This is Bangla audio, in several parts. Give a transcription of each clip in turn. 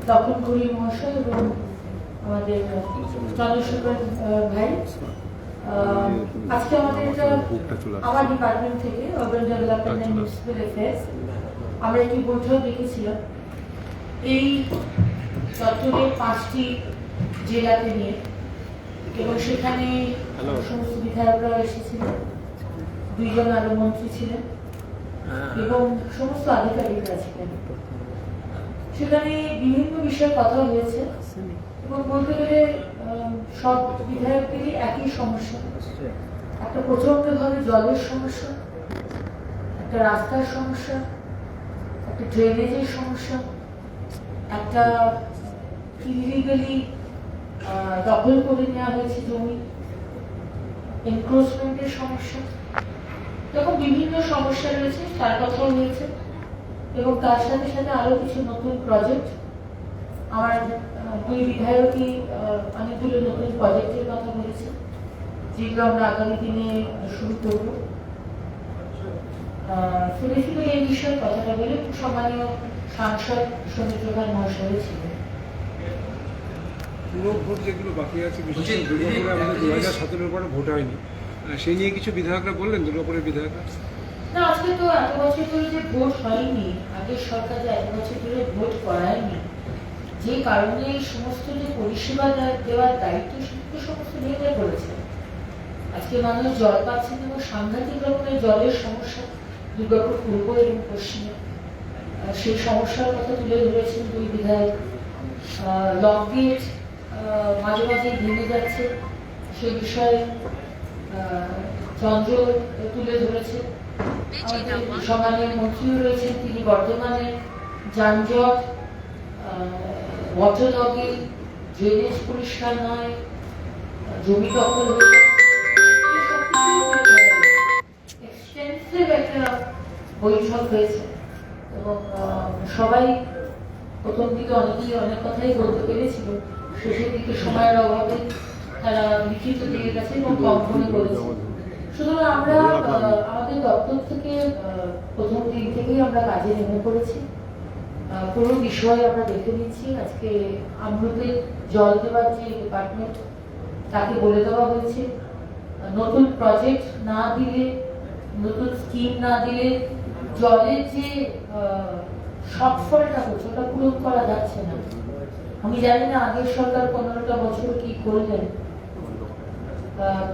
তপন ঘুরি মহাশয় এবং আমাদের চন্দ্রশেখর ভাই, আজকে আমাদের আমার ডিপার্টমেন্ট থেকে urban development and municipal affairs আমরা একটি বৈঠক দেখেছিলাম এই চট্টগ্রামের 5টি জেলাকে নিয়ে, এবং সেখানে সমস্ত বিধায়করা এসেছিলেন, 2 জন আরো মন্ত্রী ছিলেন এবং সমস্ত আধিকারিকরা ছিলেন। সেখানে বিভিন্ন বিষয়ে কথা হয়েছে এবং বলতে গেলে সব বিধায়কদেরই একই সমস্যা। একটা প্রচন্ডভাবে জলের সমস্যা, একটা রাস্তার সমস্যা, একটা ড্রেনেজের সমস্যা, একটা ইলিগালি দখল করে নেওয়া হয়েছে জমি, এনক্রোচমেন্টের সমস্যা, এরকম বিভিন্ন সমস্যা রয়েছে, তার কথাও হয়েছে। এবং তার সাথে সাথে আরো কিছু নতুন প্রজেক্ট, আমার 2 বিধায়কই অনেকগুলো নতুন প্রজেক্টের কথা বলেছে, যেগুলো আমরা আগামী দিনে শুরু করব। বেসিক্যালি এই বিষয়ে কথাটা বলে সম্মানীয় সাংসদ সমীর প্রধান মহাশয় ছিলেন। পুরো ভোট যেগুলো বাকি আছে, বিশেষ করে দুর্গাপুরে আমাদের 2017 পরে ভোট হয়নি, সেই নিয়ে কিছু বিধায়করা বললেন, দুর্গাপুরের বিধায়করা। না, আজকে তো এত বছর ধরে যে ভোট হয়নি, আগের সরকার যে এত বছর ধরে ভোট করায়নি, যে কারণে এই সমস্ত যে পরিষেবা দেওয়ার দায়িত্ব সেটা সমস্ত মেয়েদের করেছে। আজকে মানুষ জল পাচ্ছেন এবং সাংঘাতিক রকমের জলের সমস্যা দুর্গাপুর পূর্ব এবং পশ্চিমে, সেই সমস্যার কথা তুলে ধরেছেন 2 বিধায়ক। লক গেট মাঝে মাঝে ভেঙে যাচ্ছে, সে বিষয়ে চন্দ্র তুলে ধরেছে। আমাদের সম্মানীয় মন্ত্রীও রয়েছেন, তিনি বর্তমানে যানজট, ওয়াটার লগিং, ড্রেনেজ পরিষ্কার নয়, জমি দখল হয়ে এক্সটেন্সিভ একটা বৈঠক হয়েছে এবং সবাই প্রথম দিকে অনেকেই অনেক কথাই বলতে পেরেছিল, শেষের দিকে সময়ের অভাবে তারা লিখিত দিয়ে গেছে এবং কম ফোনে করেছে। সুতরাং আমরা আমাদের দপ্তর থেকে প্রথম দিন থেকেই আমরা কাজে নেমে পড়েছি, পুরো বিষয় আমরা দেখে নিচ্ছি। আজকে আমাদের জল দেওয়ার যে ডিপার্টমেন্ট, তাকে বলে দেওয়া হয়েছে নতুন প্রজেক্ট না দিলে, নতুন স্কিম না দিলে জলের যে শর্টফলটা হচ্ছে ওটা পূরণ করা যাচ্ছে না। আমি জানি না আগের সরকার 15টা বছর কি করলেন।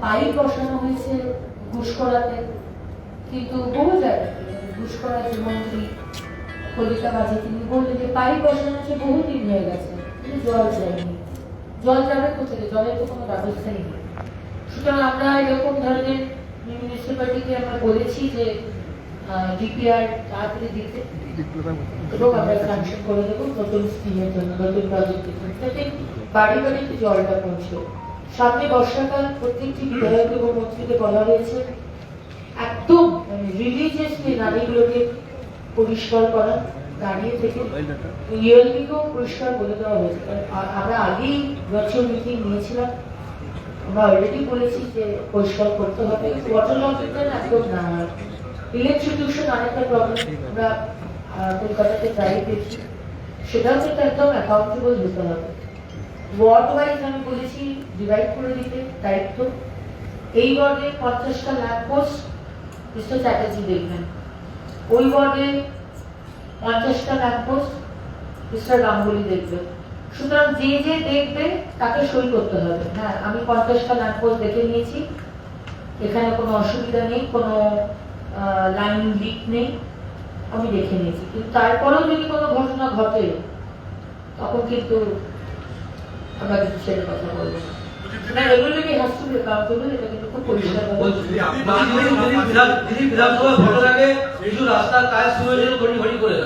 পাইপ বসানো হয়েছে ঘুষকরাতে, কিন্তু বহু জায়গায় ঘুষকরা যে মন্ত্রী কলিতা বাজে তিনি বললেন যে পাইপ বসানো হচ্ছে বহুদিন হয়ে গেছে, কিন্তু জল যায়নি। জল যাবে কোথায়? জলের তো কোনো ব্যবস্থাই নেই। সুতরাং আমরা এরকম ধরনের মিউনিসিপ্যালিটিকে আমরা বলেছি যে ডিপিআর তাড়াতাড়ি দিতে, এবং আমরা স্যাংশন করে দেবো নতুন স্কিমের জন্য, নতুন প্রজেক্টের জন্য, যাতে বাড়ি বাড়িতে জলটা পৌঁছে। সামনে বর্ষাকাল, প্রত্যেকটি বিধায়ক এবং মন্ত্রীকে বলা হয়েছে একদম রিলিজিয়াসলি নারীগুলোকে পরিষ্কার করা, দাঁড়িয়ে থেকে রিয়েলমিকেও পরিষ্কার বলে দেওয়া হয়েছে। আমরা আগেই ভার্চুয়াল মিটিং নিয়েছিলাম, আমরা অলরেডি বলেছি যে পরিষ্কার করতে হবে। ওয়াটার লকিংটা একদম না, ইলেকট্রিকিউশন আরেকটা প্রবলেম আমরা কলকাতাতে প্রায় পেয়েছি, সেটাও কিন্তু একদম অ্যাকাউন্টেবল হতে হবে। ওয়ার্ড ওয়াইজ আমি বলেছি ডিভাইড করে দিতে দায়িত্ব। এই ওয়ার্ডে 50টা ল্যাম্প পোস্ট মিস্টার চ্যাটার্জি দেখবেন, ওই ওয়ার্ডে 50টা ল্যাম্প পোস্ট মিস্টার গাঙ্গুলি দেখবেন। সুতরাং যে যে দেখবে তাকে সই করতে হবে। হ্যাঁ, আমি 50টা ল্যাম্প পোস্ট দেখে নিয়েছি, এখানে কোনো অসুবিধা নেই, কোনো লাইন লিক নেই, আমি দেখে নিয়েছি। কিন্তু তারপরেও যদি কোনো ঘটনা ঘটে তখন কিন্তু আমরা কিছু ছেড়ে কথা বলবো না। Regularly has to B accountable, এটা কিন্তু খুব পরিষ্কার ভাবে। বিধানসভা ভোটের আগে কিছু রাস্তার কাজ শুরু হয়েছিল তড়িঘড়ি করে,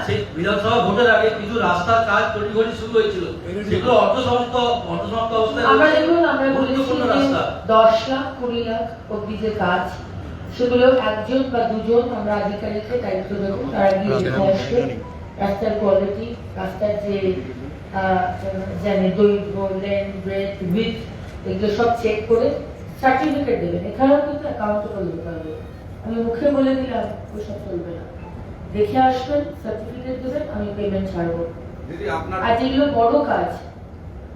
সেই বিধানসভা ভোটের আগে কিছু রাস্তার কাজ তড়িঘড়ি শুরু হয়েছিল, সেগুলো অর্ধসমাপ্ত অবস্থায়। আমরা দেখুন, আমরা বলেছি 10 লাখ 20 লাখ অব্দি যে কাজ, সেগুলো 1জন বা 2জন আমরা আধিকারিককে দায়িত্ব দেবো, তারা গিয়ে দেখে আসবে রাস্তার কোয়ালিটি, রাস্তার যে দৈর্ঘ্য, লেন্থ, ব্রেথ, উইডথ, এগুলো সব চেক করে সার্টিফিকেট দেবেন। এখানেও কিন্তু অ্যাকাউন্টেবল হতে হবে। আমি মুখে বলে দিলাম ওইসব চলবে না, দেখে আসবেন, সার্টিফিকেট দেবেন, আমি পেমেন্ট ছাড়বো। দিদি আপনার আর যেগুলো বড় কাজ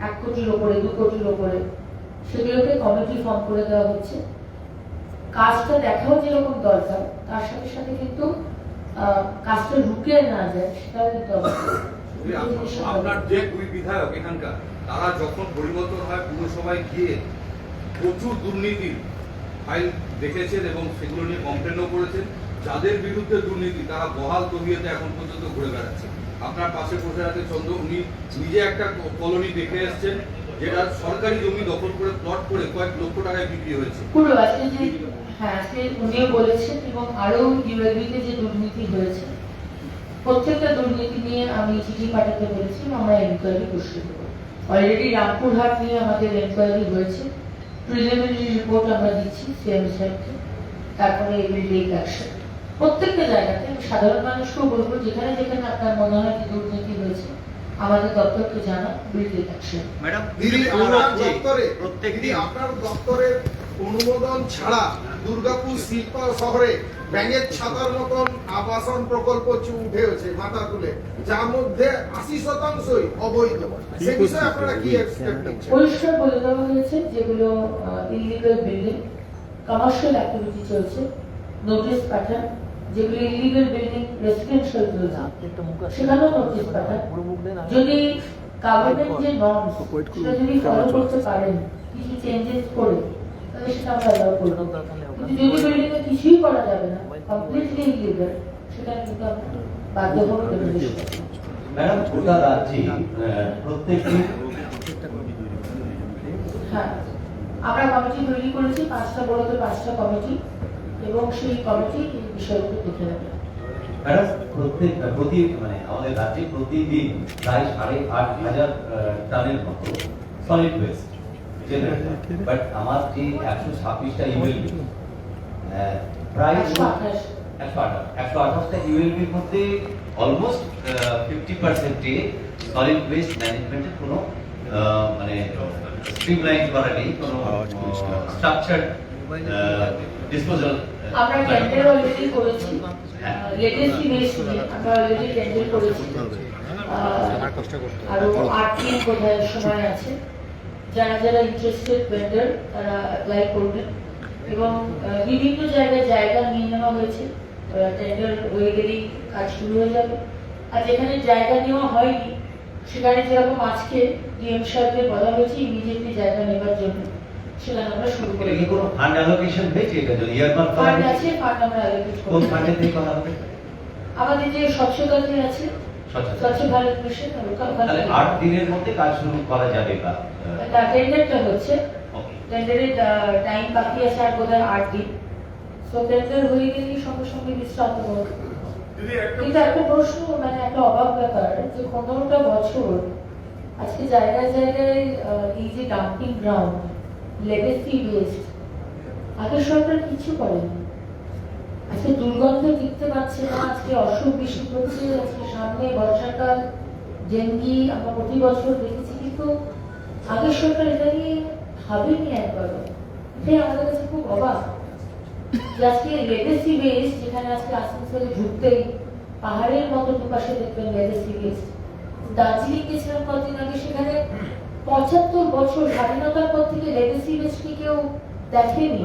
1 কোটির ওপরে 2 কোটির ওপরে সেগুলোকে কমিটি ফর্ম করে দেওয়া হচ্ছে। কাজটা দেখাও যেরকম দরকার তার সাথে সাথে কিন্তু কাজটা রুকে না যায় সেটাও কিন্তু দিদি, আপনার যে 2 বিধায়ক এখানকার তারা যখন পরিবর্তন হয় পুরসভায় গিয়ে প্রচুর দুর্নীতির ফাইল দেখেছেন এবং সেগুলো নিয়ে কমপ্লেনও করেছেন। যাদের বিরুদ্ধে দুর্নীতি তারা বহাল তবিয়তে এখন পর্যন্ত ঘুরে বেড়াচ্ছে। আপনার পাশে বসে আছে চন্দ্র, উনি নিজে একটা কলোনি দেখে এসছেন যেটা সরকারি জমি দখল করে প্লট করে কয়েক লক্ষ টাকায় বিক্রি হয়েছে। পুরো আজকে যে হ্যাঁ আজকে উনিও বলেছেন এবং আরো ইউএলবিতে যে দুর্নীতি হয়েছে প্রত্যেকটা দুর্নীতি নিয়ে আমি চিঠি পাঠাতে বলেছি, আমরা এনকোয়ারি বসিয়ে দেবো। অলরেডি রামপুরহাট নিয়ে আমাদের এনকোয়ারি হয়েছে, প্রিলিমিনারি রিপোর্ট আমরা দিচ্ছি সিএম সাহেবকে, তারপরে উইল টেক অ্যাকশন। প্রত্যেকটা জায়গাতে আমি সাধারণ মানুষকেও বলবো যেখানে যেখানে আপনার মনে হয় যে দুর্নীতি হয়েছে আমাদের দপ্তরকে জানা, উইল টেক অ্যাকশন। ম্যাডাম দিদি আপনার দপ্তরের অনুমোদন ছাড়া দুর্গাপুর শিল্প শহরে ব্যাঙের ছাতার মতন আবাসন প্রকল্প উঠেছে মাথা তুলে, যার মধ্যে 80% অবৈধ। সে বিষয়ে আপনারা কি এক্সপেক্ট করছেন? পরিষ্কার বলে দেওয়া হয়েছে যেগুলো ইলিগাল বিল্ডিং, কমার্শিয়াল অ্যাক্টিভিটি চলছে, নোটিশ পাঠান। যেগুলো ইলিগাল বিল্ডিং রেসিডেন্সিয়াল বিল্ডিং সেখানেও নোটিশ পাঠান। যদি গভর্নমেন্ট যে নর্মস সেটা যদি ফলো করতে পারেন কিছু চেঞ্জেস করে তাহলে সেটা আমরা অ্যালাউ করব। কিন্তু যদি বিল্ডিং এ কিছুই করা যাবে না, কমপ্লিটলি ইলিগাল, সেটা কিন্তু আমরা বাধ্য হবো ডেমোলিশ করতে। ম্যাডাম গোটা রাজ্যে প্রত্যেকটি হ্যাঁ, আমরা কমিটি তৈরি করেছি 5টা বড়তে 5টা কমিটি, এবং সেই কমিটি এই বিষয়গুলো দেখে নেবে। ম্যাডাম প্রতি মানে আমাদের রাজ্যে প্রতিদিন প্রায় 8,500 টনের মতো সলিড ওয়েস্ট জেনারেট হয়। বাট আমার যে 126টা ইউএলবি প্রায় 128টা ইউএলবির মধ্যে অলমোস্ট 50% সলিড ওয়েস্ট ম্যানেজমেন্টের কোনো মানে স্ট্রিমলাইন করা নেই, কোনো স্ট্রাকচার ডিসপোজাল। আমরা টেন্ডার অলরেডি করেছি, লেটেস্ট ওয়েস্ট নিয়ে আমরা অলরেডি টেন্ডার করেছি। আরো 8 দিন বোধহয় সময় আছে, যারা যারা ইন্টারেস্টেড ভেন্ডর তারা অ্যাপ্লাই করবেন, এবং বিভিন্ন জায়গায় জায়গা নিয়ে নেওয়া হয়েছে। টেন্ডার হয়ে গেলেই কাজ শুরু হয়ে যাবে। আর যেখানে জায়গা নেওয়া হয়নি সেখানে যেরকম আজকে ডিএম সাহেবকে বলা হয়েছে ইমিডিয়েটলি জায়গা নেবার জন্য, সেখানে আমরা শুরু করে কি কোনো ফান্ড অ্যালোকেশন হয়েছে এটা জন্য ইয়ারমার্ক করা ফান্ড হয়েছে? আছে, ফান্ড আমরা অ্যালোকেট কোন করব। ফান্ডে থেকে করা হবে? আমাদের যে স্বচ্ছতাতে আছে, স্বচ্ছ ভারত মিশন, তাহলে 8 দিনের মধ্যে কাজ শুরু করা যাবে বা টেন্ডারটা হচ্ছে, ওকে। টেন্ডারের টাইম বাকি আছে আর বোধহয় 8 দিন। সো টেন্ডার হয়ে গেলেই সঙ্গে সঙ্গে বিস্তারিত হবে। কিন্তু একটা প্রশ্ন, মানে একটা অবাক ব্যাপার যে 15টা বছর আজকে জায়গায় জায়গায় এই যে ডাম্পিং গ্রাউন্ড, লেগেসি ওয়েস্ট, আগের সরকার কিছু করেনি। আজকে দুর্গন্ধ টিকতে পারছে না, আজকে অসুখ বিসুখ হচ্ছে, আজকে সামনে বর্ষাকাল, ডেঙ্গি আমরা প্রতি বছর দেখেছি, কিন্তু আগের সরকার এটা নিয়ে ভাবেনি একবারও। এটাই আমাদের কাছে খুব অবাক যে আজকে লেগেসি ওয়েস্ট, যেখানে আজকে আসানসোলে ঢুকতেই পাহাড়ের মতো দুপাশে দেখবেন লেগেসি ওয়েস্ট। দার্জিলিং গেছিলাম কদিন আগে, সেখানে 75 বছর স্বাধীনতার পর থেকে লেগেসি ওয়েস্টকে কেউ দেখেনি,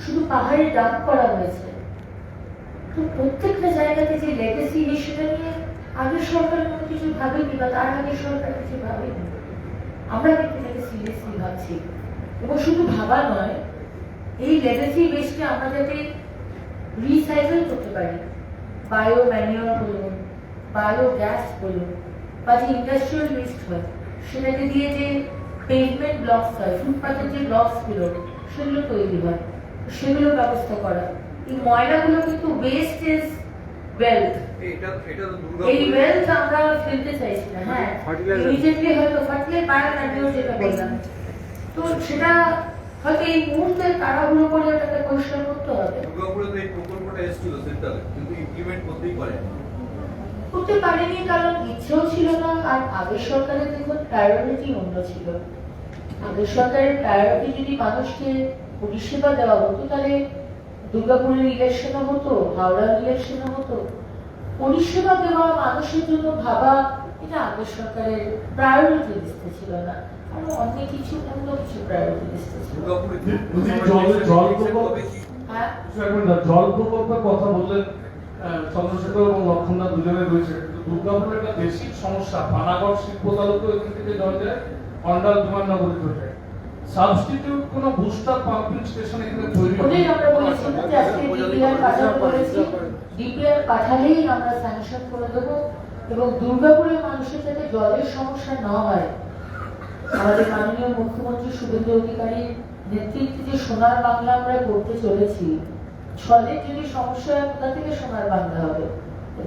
শুধু পাহাড়ে ডাম্প করা হয়েছে। তো প্রত্যেকটা জায়গাতে যে লেগেসি সেটা নিয়ে আগের সরকার কোনো কিছু ভাবেনি, বা তার আগের সরকার কিছু ভাবেনি। আমরা কিন্তু এটাকে সিরিয়াসলি ভাবছি, এবং শুধু ভাবা নয়, এই লেগেসি ওয়েস্টকে আমরা যাতে রিসাইকেল করতে পারি, বায়ো ম্যানিওর বলুন, বায়ো গ্যাস বলুন, বা যে ইন্ডাস্ট্রিয়াল ওয়েস্ট হয় সেটাকে দিয়ে যে পেভমেন্ট ব্লকস হয়, ফুটপাথের যে ব্লকস গুলো সেগুলো তৈরি হয়, সেগুলো ব্যবস্থা করা। এই ময়লাগুলো কিন্তু ওয়েস্ট ইজ ওয়েলথ, এটা তো এই দুর্গাপুর ওয়েলথ আমরা ফেলতে চাইছি না। হ্যাঁ, ইমিডিয়েটলি হয়তো ফার্টিলাইজার, বায়ো ম্যানিওর যেটা বললাম, তো সেটা হয়তো এই মুহূর্তে তাড়াহুড়ো করে ওটাকে পরিষ্কার করতে হবে। দুর্গাপুরে তো এই প্রকল্পটা এসেছিল সেন্টারে, কিন্তু ইমপ্লিমেন্ট করতেই পারেনি। করতে পারেনি কারণ ইচ্ছেও ছিল না। আর আগের সরকারের দেখুন প্রায়োরিটি অন্য ছিল। আগের সরকারের প্রায়োরিটি যদি মানুষকে পরিষেবা দেওয়া হতো, তাহলে দুর্গাপুরের ইলেকশনও হতো, হাওড়ার ইলেকশনও হতো। পরিষেবা দেওয়া, মানুষের জন্য ভাবা, এটা আগের সরকারের প্রায়োরিটি লিস্টে ছিল না, আরো অনেক কিছু অন্য কিছু প্রায়োরিটি লিস্টে ছিল। দুর্গাপুরে হ্যাঁ, জল প্রকল্পের কথা বললেন চন্দ্রশেখর এবং লক্ষণদা দুজনে রয়েছে, কিন্তু দুর্গাপুরের একটা বেসিক সমস্যা, পানাগড় শিল্প তালুকও এখান থেকে জল যায়, অন্ডাল বিমাননগরী হয়ে সাবস্টিটিউট কোনো বুস্টার পাম্পিং স্টেশন এখানে তৈরি ওটাই আমরা বলেছিলাম যে আজকে ডিপিআর পাঠানো করেছি, ডিপিআর পাঠালেই আমরা স্যাংশন করে দেবো এবং দুর্গাপুরের মানুষের যাতে জলের সমস্যা না হয়। আমাদের মাননীয় মুখ্যমন্ত্রী শুভেন্দু অধিকারীর নেতৃত্বে যে সোনার বাংলা আমরা করতে চলেছি, জলের যদি সমস্যা হয় কোথা থেকে সোনার বাংলা হবে?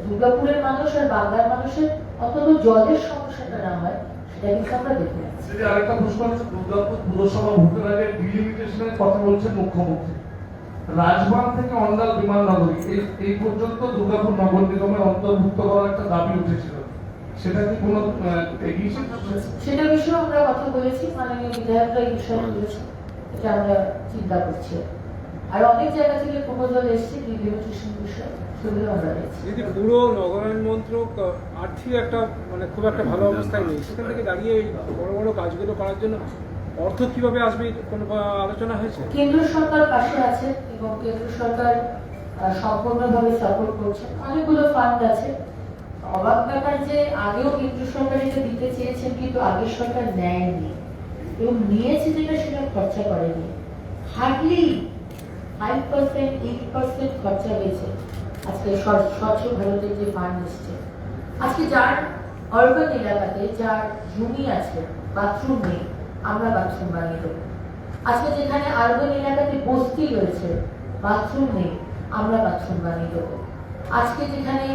দুর্গাপুরের মানুষ আর বাংলার মানুষের অন্তত জলের সমস্যাটা না হয় সেটা কিন্তু আমরা দেখে আছি। যদি আরেকটা প্রশ্ন হচ্ছে, দুর্গাপুর পুরসভা ভোটের আগে ডিলিমিটেশনের কথা বলছেন মুখ্যমন্ত্রী, রাজবাঁধ থেকে অন্ডাল বিমাননগরী এই পর্যন্ত দুর্গাপুর নগর নিগমের অন্তর্ভুক্ত করার একটা দাবি উঠেছিল, সেটা কি কোনো এগিয়েছে? সেটা বিষয়ে আমরা কথা বলেছি, মাননীয় বিধায়করা এই বিষয়ে বলেছে, এটা আমরা চিন্তা করছি। আর অনেক জায়গা থেকে প্রপোজাল এসছে ডিলিমিটেশন বিষয়ে, সেগুলো আমরা দেখছি। যদি পুরো নগরায়ণ মন্ত্রক আর্থিক একটা মানে খুব একটা ভালো অবস্থায় নেই, সেখান থেকে দাঁড়িয়ে এই বড় বড় কাজগুলো করার জন্য অর্থ কিভাবে আসবে কোনো আলোচনা হয়েছে? কেন্দ্র সরকার পাশে আছে এবং কেন্দ্র সরকার সম্পূর্ণভাবে সাপোর্ট করছে, অনেকগুলো ফান্ড আছে। অবাক ব্যাপার যে আগেও কেন্দ্র সরকার এটা দিতে চেয়েছেন কিন্তু আগের সরকার নেয়নি এবং নিয়েছে যেটা সেটা খরচা করেনি। হার্ডলি 5%, 8% খরচা হয়েছে আজকে স্বচ্ছ ভারতের যে ফান্ড এসছে। আজকে যার অরবান এলাকাতে যার জমি আছে, বাথরুম নেই, আমরা বাথরুম বানিয়ে দেবো। আজকে যেখানে আরবান এলাকাতে বস্তি রয়েছে, বাথরুম নেই, আমরা বাথরুম বানিয়ে দেবো। আজকে যেখানে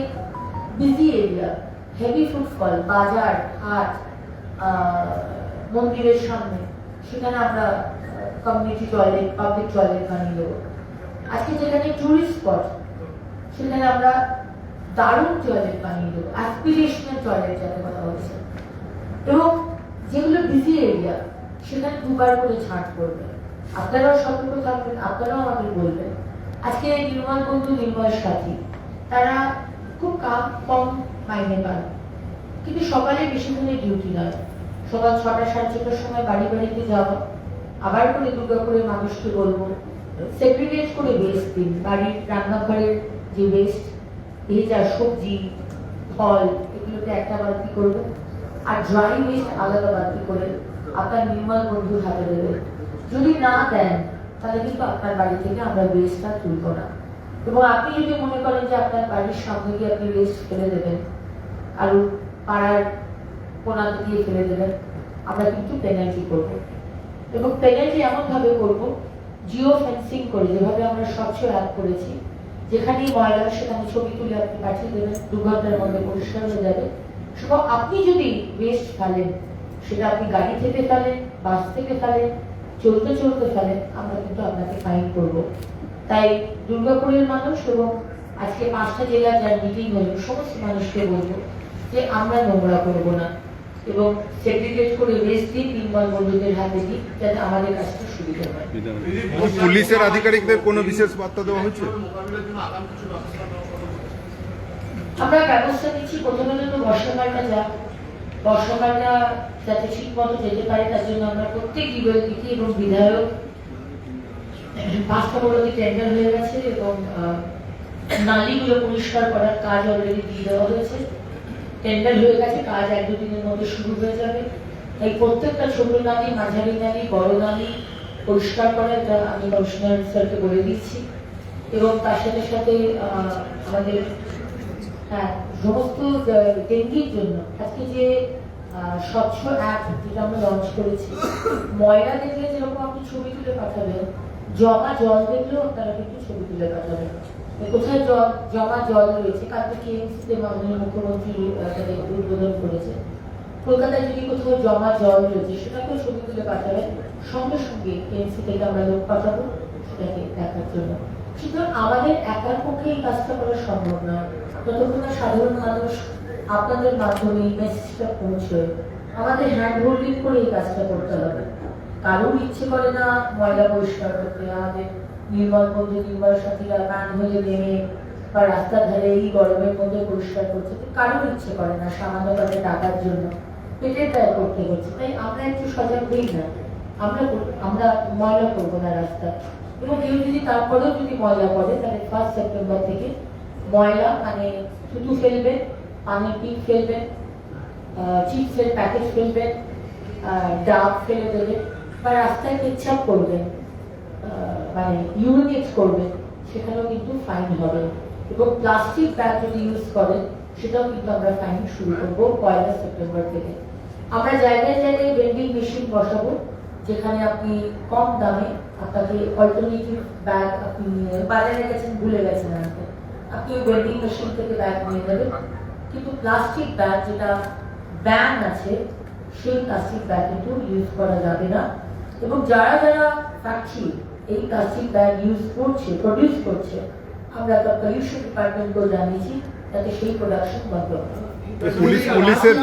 বিজি এরিয়া, হেভি ফুটফল, বাজার, হাট, মন্দিরের সামনে, সেখানে আমরা কমিউনিটি টয়লেট, পাবলিক টয়লেট বানিয়ে দেবো। আজকে যেখানে টুরিস্ট স্পট, সেখানে আমরা দারুণ টয়লেট বানিয়ে দেবো, অ্যাসপিরেশনাল টয়লেট যাতে বলা হচ্ছে। এবং যেগুলো বিজি এরিয়া, সেখানে দুবার করে ছাড় করবে। আপনারাও সতর্ক থাকবেন, আপনারাও আমাদের বলবেন। আজকে নির্মল বন্ধু, নির্মল সাথী, তারা খুব কম মাইনে পান, কিন্তু সকালে বেশি দিনের ডিউটি নয়, সকাল 6টা 6:30টার সময় বাড়ি বাড়িতে যাওয়া, আবার করে দুর্গাপুরের মানুষকে বলবো সেগ্রিগেট করে ওয়েস্ট দিন। বাড়ির রান্নাঘরের যে ওয়েস্ট, ভেজা সবজি, ফল, এগুলোকে একটা বালতি করবে, আর ড্রাই ওয়েস্ট আলাদা বালতি করে আপনার নির্মল বন্ধুর হাতে দেবে। যদি না দেন তাহলে কিন্তু আপনার বাড়ি থেকে আমরা ওয়েস্টটা তুলব না। এবং আপনি যদি মনে করেন যে আপনার বাড়ির সামনে গিয়ে আপনি ওয়েস্ট ফেলে দেবেন, আর পাড়ার কোনাতে দিয়ে ফেলে দেবেন, আমরা কিন্তু পেনাল্টি করবো। এবং পেনাল্টি এমন ভাবে করবো, জিও ফেন্সিং করে, যেভাবে আমরা স্বচ্ছ অ্যাপ করেছি, যেখানেই ময়লা সেখানে ছবি তুলে আপনি পাঠিয়ে দেবেন, 2 ঘন্টার মধ্যে পরিষ্কার হয়ে যাবে। শুধু আপনি যদি ওয়েস্ট ফেলেন, সেটা আপনি গাড়ি থেকে ফেলেন, বাস থেকে ফেলেন, চলতে চলতে ফেলেন, আমরা কিন্তু আপনাকে ফাইন করব। তাই দুর্গাপুরের মানুষ এবং আজকে 5টা জেলার যার মিটিং হলো, সমস্ত মানুষকে বলবো যে আমরা নোংরা করবো না এবং সেগ্রিগেট করে ওয়েস্ট দিই, নির্মল বন্ধুদের হাতে দিই, যাতে আমাদের কাজটা সুবিধা হয়। পুলিশের আধিকারিকদের কোনো বিশেষ বার্তা দেওয়া হয়েছে? আমরা ব্যবস্থা নিচ্ছি। প্রথমে তো বর্ষাকালটা যাক, বর্ষাকালটা যাতে ঠিক মতো যেতে পারে তার জন্য আমরা প্রত্যেক বিভাগীতি এবং বিধায়ক 5টা বড়দি টেন্ডার হয়ে গেছে এবং নালীগুলো পরিষ্কার করার কাজ অলরেডি দিয়ে দেওয়া হয়েছে। টেন্ডার হয়ে গেছে, কাজ 1-2 দিনের মধ্যে শুরু হয়ে যাবে। তাই প্রত্যেকটা ছোট নালী, মাঝারি নালী, বড় নালী পরিষ্কার করা, এটা আমি কমিশনার স্যারকে বলে দিচ্ছি। এবং তার সাথে সাথে আমাদের সমস্ত ডেঙ্গির জন্য আজকে যে স্বচ্ছ অ্যাপ যেটা আমরা লঞ্চ করেছি, ময়লা দেখলে যেরকম আপনি ছবি তুলে পাঠাবেন, জমা জল দেখলেও আপনারা কিন্তু ছবি তুলে পাঠাবেন। কোথায় জমা জল রয়েছে, কালকে কেএমসিতে মাননীয় মুখ্যমন্ত্রী তাদের উদ্বোধন করেছে, কলকাতায় যদি কোথাও জমা জল রয়েছে সেটাকেও ছবি তুলে পাঠাবেন, সঙ্গে সঙ্গে কেএমসি থেকে আমরা লোক পাঠাবো সেটাকে দেখার জন্য। সুতরাং আমাদের একার পক্ষে এই কাজটা করা সম্ভব নয়, যতক্ষণ না সাধারণ মানুষ আপনাদের মাধ্যমে এই মেসেজটা পৌঁছয়। আমাদের হ্যান্ড হোল্ডিং করে এই কাজটা করতে হবে। কারোর ইচ্ছে করে না ময়লা পরিষ্কার করতে, আমাদের নির্মল বন্ধু, নির্মল সাথীরা গান হয়ে নেমে বা রাস্তার ধারে এই গরমের মধ্যে পরিষ্কার করছে, কারোর ইচ্ছে করে না সামান্য তাদের টাকার জন্য পেটের দায় করতে হচ্ছে। তাই আমরা একটু সজাগ হই না, আমরা ময়লা করবো না রাস্তা। এবং কেউ যদি তারপরেও যদি ময়লা করে তাহলে 1 সেপ্টেম্বর থেকে ময়লা মানে থুতু ফেলবেন, পানির পিক ফেলবেন, চিপসের প্যাকেট ফেলবেন, ডাব ফেলে দেবেন বা রাস্তায় পেচ্ছাপ করবেন, মানে ইউরিনেট করবেন, সেখানেও কিন্তু ফাইন হবে। এবং প্লাস্টিক ব্যাগ যদি ইউজ করেন সেটাও কিন্তু আমরা ফাইন শুরু করবো 1 সেপ্টেম্বর থেকে। আমরা জায়গায় জায়গায় ভেন্ডিং মেশিন বসাবো, যেখানে আপনি কম দামে আপনাকে অল্টারনেটিভ ব্যাগ, আপনি বাজারে গেছেন ভুলে গেছেন আনতে, আপনি ওই ভেন্ডিং মেশিন থেকে ব্যাগ নিয়ে যাবেন। কিন্তু প্লাস্টিক ব্যাগ যেটা ব্যান আছে সেই প্লাস্টিক ব্যাগ কিন্তু ইউজ করা যাবে না। এবং যারা যারা ফ্যাক্টরি এই প্লাস্টিক ব্যাগ ইউজ করছে, প্রডিউস করছে, আমরা তো পলিউশন ডিপার্টমেন্টকেও জানিয়েছি যাতে সেই প্রোডাকশন বন্ধ হবে।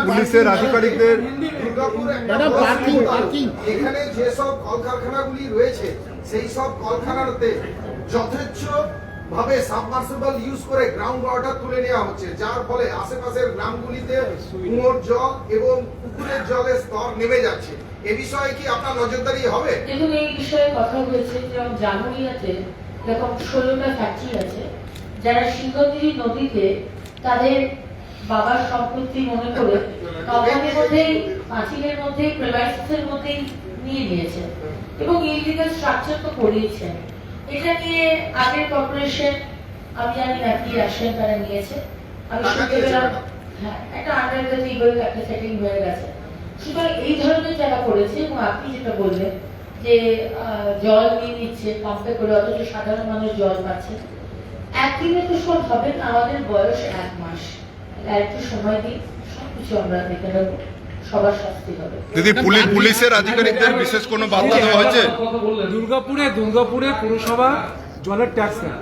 পুলিশের আধিকারিকদের এখানে যেসব কলকারখানাগুলি রয়েছে সেই সব কলকারখানাতে যথেচ্ছ ভাবে সাবমার্সিবল ইউজ করে গ্রাউন্ড ওয়াটার তুলে নেওয়া হচ্ছে, যার ফলে আশেপাশের গ্রামগুলিতে কুয়োর জল এবং পুকুরের জলের স্তর নেমে যাচ্ছে। এ বিষয়ে কি আপনার নজরদারি হবে? দেখুন, এই বিষয়ে কথা হয়েছে যেমন জানুরিয়াতে এরকম 16টা ফ্যাক্টরি আছে যারা সিংহগিরি নদীতে তাদের বাবার সম্পত্তি মনে করে কোম্পানির মধ্যেই, পাঁচিলের মধ্যেই, প্রেমাইসেসের মধ্যেই নিয়ে নিয়েছে এবং ইলিগাল স্ট্রাকচার তো করিয়েছেন। এটা নিয়ে আগের কর্পোরেশন, আমি জানি না কি আসেন, তারা নিয়েছে। আমি শুনতে পেলাম হ্যাঁ একটা আন্ডার লিগাল একটা সেটিং হয়ে গেছে। সুতরাং এই ধরনের যারা করেছে, এবং আপনি যেটা বললেন যে জল নিয়ে নিচ্ছে পাম্পে করে, অথচ সাধারণ মানুষ জল পাচ্ছে, একদিনে তো সব হবে না, আমাদের বয়স 1 মাস, একটু সময় দিই, সবকিছু আমরা দেখে নেবো, সবার শাস্তি হবে। দিদি, পুলিশের আধিকারিকদের বিশেষ কোনো বার্তা দেওয়া হয়েছে? দুর্গাপুরে পুরসভা জলের ট্যাক্স নেয়,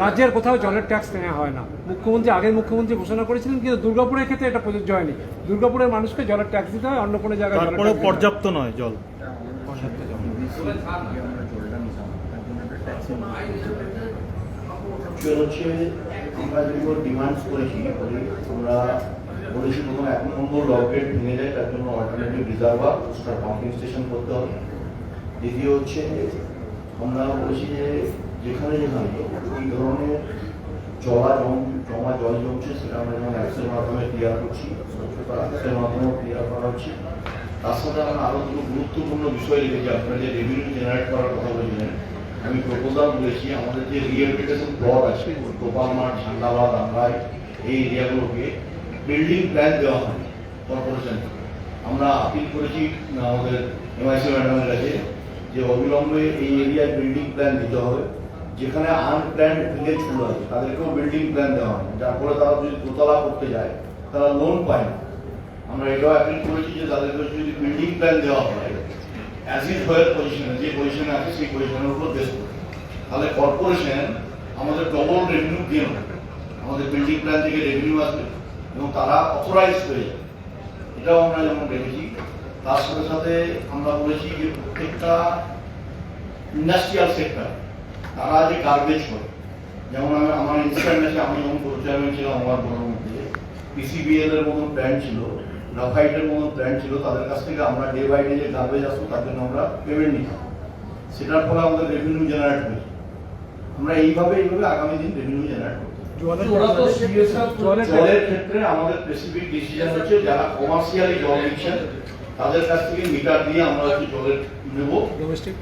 রাজ্যের কোথাও জলের ট্যাক্স নেওয়া হয় না। আগের মুখ্যমন্ত্রী ঘোষণা করেছিলেন, কিন্তু দুর্গাপুরের ক্ষেত্রে এটা প্রযোজ্য হয়নি। দুর্গাপুরের মানুষকে জলের ট্যাক্স দিতে হয়, অন্য কোনো জায়গায় তারপরে পর্যাপ্ত নয় জল। হচ্ছে আমরা যেগুলো ডিমান্ডস করেছি, আমরা বলেছি প্রথম 1 নম্বর লকেট ভেঙে যায়, তার জন্য অল্টারনেটিভ রিজার্ভার পাম্পিং স্টেশন করতে হবে। দ্বিতীয় হচ্ছে আমরা বলেছি যে যেখানে যেখানে এই ধরনের জমা জল জমছে সেটা আমরা যেমন অ্যাক্সের মাধ্যমে ক্লিয়ার করছি, স্বচ্ছতা অ্যাক্সের মাধ্যমেও ক্লিয়ার করা হচ্ছে। তার সাথে আমরা আরো দুটো গুরুত্বপূর্ণ বিষয় লিখেছি। আপনারা যে রেভিনিউ জেনারেট করার কথা বলছিলেন, আমি প্রপোজাল বলেছি আমাদের যে রিহ্যাবিলিটেশন প্লট আছে গোপালমাঠ, ঝান্ডাবাদ, আমরাই, এই এরিয়াগুলোকে বিল্ডিং প্ল্যান দেওয়া হয় কর্পোরেশন। আমরা আপিল করেছি আমাদের এমআইসি ম্যাডামের কাছে যে অবিলম্বে এই এরিয়ায় বিল্ডিং প্ল্যান দিতে হবে। যেখানে আনপ্ল্যান্ড ভিলেজ গুলো আছে তাদেরকেও বিল্ডিং প্ল্যান দেওয়া হয়, যার ফলে তারা যদি দোতলা করতে যায় তারা লোন পায় না। আমরা এটাও অ্যাপিল করেছি যে তাদেরকে যদি বিল্ডিং প্ল্যান দেওয়া হয় অ্যাজ ইজ হোয়ার পজিশনে, যে পজিশনে আছে সেই পজিশনের উপর বেস করে, তাহলে কর্পোরেশন আমাদের ডবল রেভিনিউ দিয়ে নেবে, আমাদের বিল্ডিং প্ল্যান থেকে রেভিনিউ আসবে এবং তারা অথরাইজ হয়ে যাবে। এটাও আমরা যেমন রেখেছি। তার সাথে সাথে আমরা বলেছি যে প্রত্যেকটা ইন্ডাস্ট্রিয়াল সেক্টর তারা যে গার্বেজ করে, যেমন আমার ইনস্ট্যান্ট আছে, আমি যখন চেয়ারম্যান ছিলাম আমার বড় মধ্যে পিসিবিএল এর মতন প্ল্যান্ট ছিল, গ্রাফাইটের মতন প্ল্যান্ট ছিল, তাদের কাছ থেকে আমরা ডে বাই ডে যে গার্বেজ আসতো তার জন্য আমরা পেমেন্ট নিতাম। সেটার ফলে আমাদের রেভিনিউ জেনারেট হয়েছে। আমরা এইভাবে আগামী দিন রেভিনিউ জেনারেট করতে। জলের ক্ষেত্রে আমাদের স্পেসিফিক ডিসিশন হচ্ছে যারা কমার্শিয়ালি জল দিচ্ছেন তাদের কাছ থেকে মিটার দিয়ে আমরা হচ্ছে জলের নেব,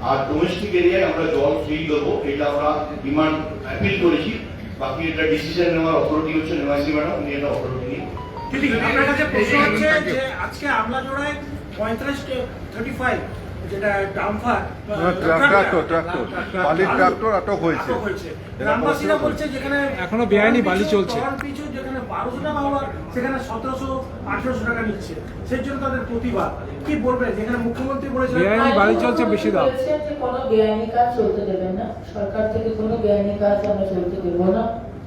আর ডোমেস্টিক এরিয়ায় আমরা জল ফ্রি দেবো। এটা আমরা ডিমান্ড অ্যাপিল করেছি। বাকি এটা ডিসিশন নেওয়ার অথরিটি হচ্ছে এমআইসি ম্যাডাম, উনি এটা অথরিটি নিয়ে। আপনার কাছে প্রশ্ন হচ্ছে যে আজকে আমলাজোড়ায় 35 যেটা ডাম্পার বালির ট্রাক্টর আটক হয়েছে। গ্রামবাসীরা বলছে যেখানে এখনো বেআইনি বালি চলছে, পিছু যেখানে 1200 টাকা হওয়ার সেখানে 1700-1800 টাকা নিচ্ছে, সেই জন্য তাদের প্রতিবাদ। কি বলবেন? যেখানে মুখ্যমন্ত্রী বলেছেন বেআইনি বালি চলছে বেশি দাম, কোনো বেআইনি কাজ চলতে দেবেন না, সরকার থেকে কোনো বেআইনি কাজ আমরা চলতে দেবো না।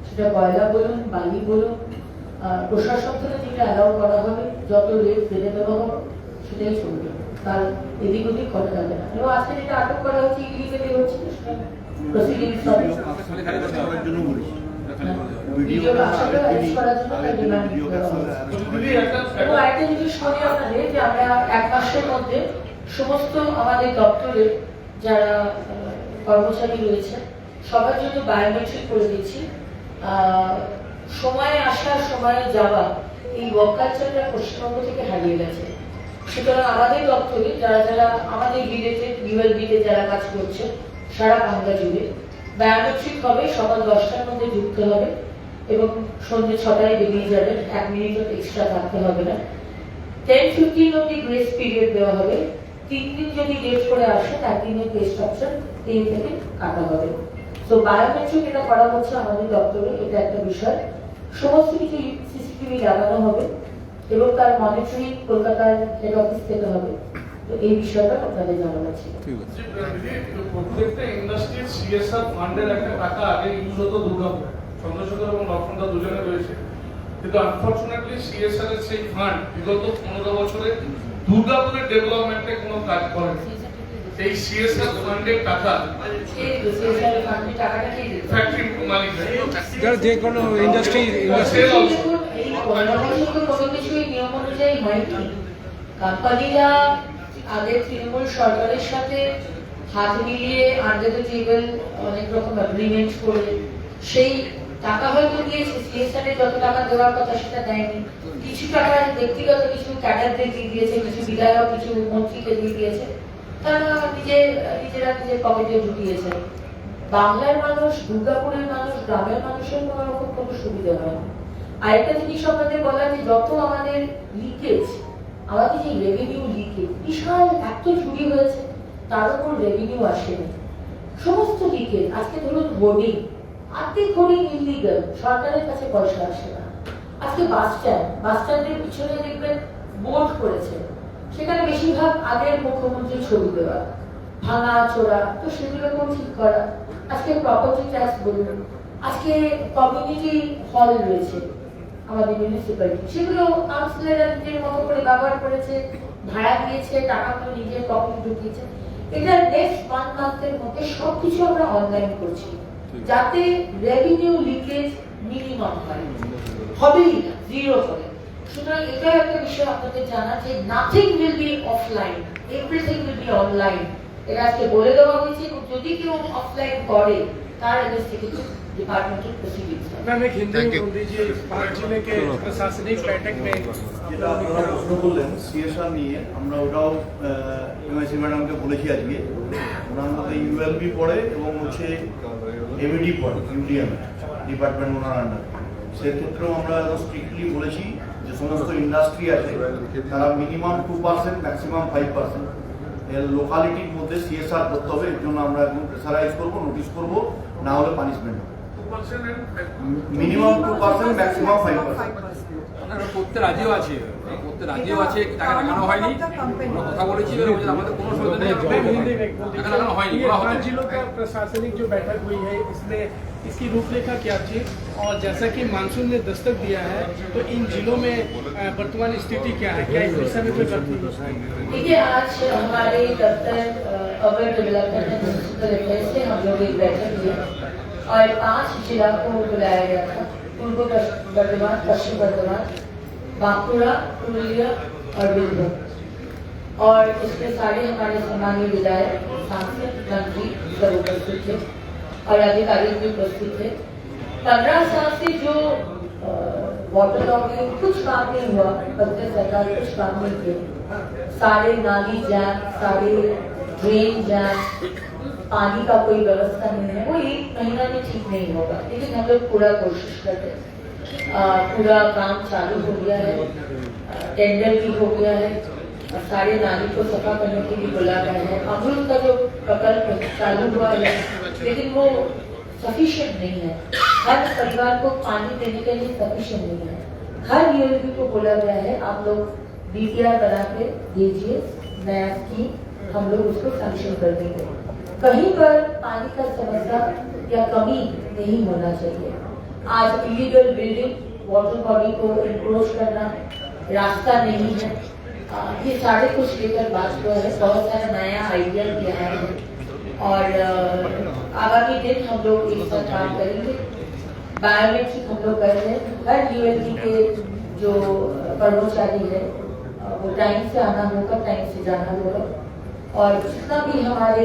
সেটা কয়লা বলুন, বালি বলুন, প্রশাসন থেকে যেটা অ্যালাউ করা হবে, যত রেট বেঁধে দেওয়া হবে সেটাই চলবে, তার এদিক ওদিক করা যাবে না। এবং আজকে যেটা আটক করা হচ্ছে ইলিগালি হচ্ছে, প্রসিডিংস হবে। ভিডিও বাক্সটা অ্যারেঞ্জ করার জন্য তার ডিমান্ড দিদি একটা এবং আরেকটা জিনিস বলি আপনাদের যে আমরা 1 মাসের মধ্যে সমস্ত আমাদের দপ্তরে যারা কর্মচারী রয়েছে সবার জন্য বায়োমেট্রিক করে দিচ্ছি। সময়ে আসা সময়ে যাওয়া এই ওয়ার্ক কালচারটা পশ্চিমবঙ্গ থেকে হারিয়ে গেছে। সুতরাং আমাদের দপ্তরে যারা যারা আমাদের রিলেটেড ইউএলবিতে যারা কাজ করছে সারা বাংলা জুড়ে বায়োমেট্রিক হবে, সকাল 10টার মধ্যে ঢুকতে হবে এবং সন্ধ্যে 6টায় বেরিয়ে যাবেন, 1 মিনিটও এক্সট্রা থাকতে হবে না। 10-15 অব্দি গ্রেস পিরিয়ড দেওয়া হবে। 3 দিন যদি লেট করে আসেন 1 দিনের টেস্ট অপশন 3 থেকে কাটা হবে। তো বায়োমেট্রিক এটা করা হচ্ছে আমাদের দপ্তরে, এটা একটা বিষয়। সমস্ত কিছু সিসিটিভি লাগানো হবে এবং তার মনিটরিং কলকাতার হেড অফিস থেকে হবে। তো এই বিষয়টা আপনাদের জানানো ছিল। প্রত্যেকটা ইন্ডাস্ট্রির সিএসআর ফান্ডের একটা টাকা আগে ইউজ হতো দুর্গাপুরে, চন্দ্রশেখর এবং লক্ষণদা দুজনে রয়েছে, কিন্তু আনফরচুনেটলি সিএসআর এর সেই ফান্ড বিগত 15 বছরে দুর্গাপুরের ডেভেলপমেন্টে কোনো কাজ করেনি। এই সিএসআর ফান্ডের টাকা ফ্যাক্টরি মালিক যে কোনো ইন্ডাস্ট্রি দেখুন, এই 15 বছর তো কোনো কিছুই নিয়ম অনুযায়ী হয়নি। কোম্পানিরা আগে তৃণমূল সরকারের সাথে হাত মিলিয়ে আন্ডার দ্য টেবল অনেক রকম এগ্রিমেন্ট করে সেই টাকা হয়তো দিয়েছে, সিএসআর এ যত টাকা দেওয়ার কথা সেটা দেয়নি। কিছু টাকা ব্যক্তিগত কিছু ক্যাডারদের দিয়ে দিয়েছে, কিছু বিধায়ক কিছু মন্ত্রীকে দিয়ে দিয়েছে, তারা নিজেরা নিজের পকেটে ঢুকিয়েছে। বাংলার মানুষ, দুর্গাপুরের মানুষ, গ্রামের মানুষের কোনো রকম কোনো সুবিধা হয় না। আরেকটা জিনিস আপনাদের বলা যে যত আমাদের লিকেজ, আমাদের যে রেভিনিউ লিকেজ, বিশাল এত চুরি হয়েছে তার উপর রেভিনিউ আসেনি। সমস্ত লিকেজ, আজকে ধরুন হোর্ডিং, আর্থিক হোর্ডিং ইলিগাল, সরকারের কাছে পয়সা আসে না। আজকে বাস স্ট্যান্ডের পিছনে দেখবেন বোর্ড করেছে, সেখানে বেশিরভাগ আগের মুখ্যমন্ত্রীর ছবি দেওয়া, ভাঙা চোরা, তো সেগুলোকেও ঠিক করা। আজকে প্রপার্টি ট্যাক্স বলুন, আজকে কমিউনিটি হল রয়েছে আমাদের মিউনিসিপ্যালিটি, সেগুলো কাউন্সিলররা নিজের মতো করে ব্যবহার করেছে, ভাড়া দিয়েছে, টাকাগুলো নিজের পকেটে ঢুকিয়েছে। এটা নেক্সট 1 মান্থের মধ্যে সবকিছু আমরা অনলাইন করছি যাতে রেভিনিউ লিকেজ মিনিমাম হয়, হবেই না, জিরো হবে। সুতরাং এটা একটা বিষয় আপনাদের জানা যে nothing will be offline, everything will be online. এটা আজকে বলে দেওয়া হয়েছে এবং যদি কেউ অফলাইন করে তার এগেইনস্টে কিছু ডিপার্টমেন্টাল প্রসিডিংস হবে। मैम एक हिंदी में बोल दीजिए, 5 जिले के प्रशासनिक बैठक में যেটা আপনারা প্রশ্ন করলেন সিএসআর নিয়ে, আমরা ওটাও এমআইসি ম্যাডামকে বলেছি আজকে। ওনার মধ্যে ইউএলবি পড়ে এবং হচ্ছে এমইডি পড়ে, ইউডিএম ডিপার্টমেন্ট ওনার আন্ডারে। সেক্ষেত্রেও আমরা স্ট্রিক্টলি বলেছি যে সমস্ত ইন্ডাস্ট্রি আছে তারা মিনিমাম 2%, ম্যাক্সিমাম 5% এর লোকালিটির মধ্যে সিএসআর করতে হবে। এর জন্য আমরা একদম প্রেসারাইজ করবো, নোটিশ করবো, না হলে পানিশমেন্ট হবে। Minimum 2%, maximum 5%। করতে রাজিও আছে, টাকা লাগানো হয়নি, আমরা কথা বলেছি, আমাদের কোনো সুবিধা নেই, টাকা লাগানো হয়নি। 5 जिलों का प्रशासनिक जो बैठक हुई है इसमें इसकी रूपरेखा क्या थी, और जैसा कि मानसून ने दस्तक दिया है तो इन जिलों में वर्तमान स्थिति क्या है, क्या इस दिशा में कोई करती है? देखिए, आज हमारे दफ्तर urban development and municipal affairs से हम लोग एक बैठक किए और 5 जिला को बुलाया गया था, पूर्व बर्धमान, पश्चिम बर्धमान, बांकुड़ा, पुरुलिया और बीरभूम। और इसमें सारे हमारे सम्मानीय विधायक, सांसद, मंत्री सब उपस्थित थे और अधिकारी भी उपस्थित थे। 15 साल से जो वाटर लॉगिंग कुछ काम नहीं हुआ, बल्कि सरकार कुछ काम नहीं किए, सारे नाली जैम, सारे ड्रेन जैम, पानी का कोई व्यवस्था नहीं है, वो 1 महीना में ठीक नहीं होगा। लेकिन हम लोग पूरा कोशिश करते हैं, पूरा काम चालू हो गया है, टेंडर भी हो गया है, और सारे नाली को सफा करने के लिए बुला गए हैं। अमृत का जो प्रकल्प चालू हुआ है लेकिन वो सफिशिएंट नहीं है, हर परिवार को पानी देने के लिए सफिशिएंट नहीं है। हर यूएलबी को बोला गया है आप लोग डीपीआर बना के दीजिए, नया स्कीम हम लोग उसको सैंक्शन कर देंगे। कहीं पर पानी का समस्या या कमी नहीं होना चाहिए। आज इलीगल बिल्डिंग, वाटर बॉडी को इंक्रोच करना, रास्ता नहीं है, ये सारे कुछ लेकर बात हुआ है। बहुत सारा नया आइडिया भी आया है और आगामी दिन हम लोग एक साथ काम करेंगे। बायोमेट्रिक हम लोग कर रहे हैं। हर यूएलटी के जो कर्मचारी है वो टाइम से आना होगा, टाइम से जाना होगा। और जितना भी हमारे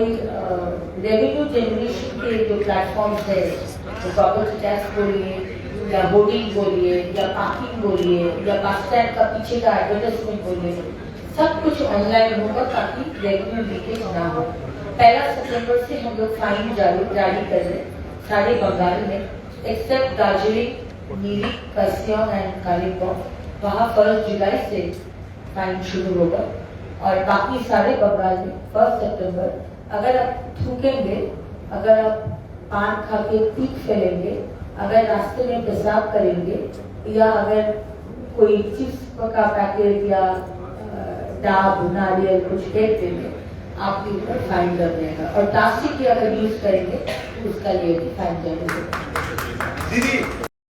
रेवेन्यू जनरेशन के जो प्लेटफॉर्म्स है, तो प्रॉपर्टी टैक्स बोलिए या होर्डिंग बोलिए या पार्किंग बोलिए या बस स्टैंड का पीछे का एडवर्टाइजमेंट बोलिए, सब कुछ ऑनलाइन होगा ताकि रेवेन्यू लीकेज ना हो। 1 सितंबर से हम लोग फाइन जारी कर रहे हैं सारे बंगाल में, एक्सेप्ट दार्जिलिंग, नीली, कर्सियंग एंड कालिम्पोंग। वहाँ 1 जुलाई से फाइन शुरू होगा और बाकी सारे बंगाल में 1 सितंबर। अगर आप थूकेंगे, अगर आप पान खा के पीक फैलेंगे, अगर रास्ते में पेशाब करेंगे या अगर कोई चिप्स का पैकेट या डाब नारियल कुछ फेंक देंगे, आपके ऊपर फाइन लग जाएगा। और प्लास्टिक की अगर यूज करेंगे तो उसका लिए भी फाइन जाएगा। दीदी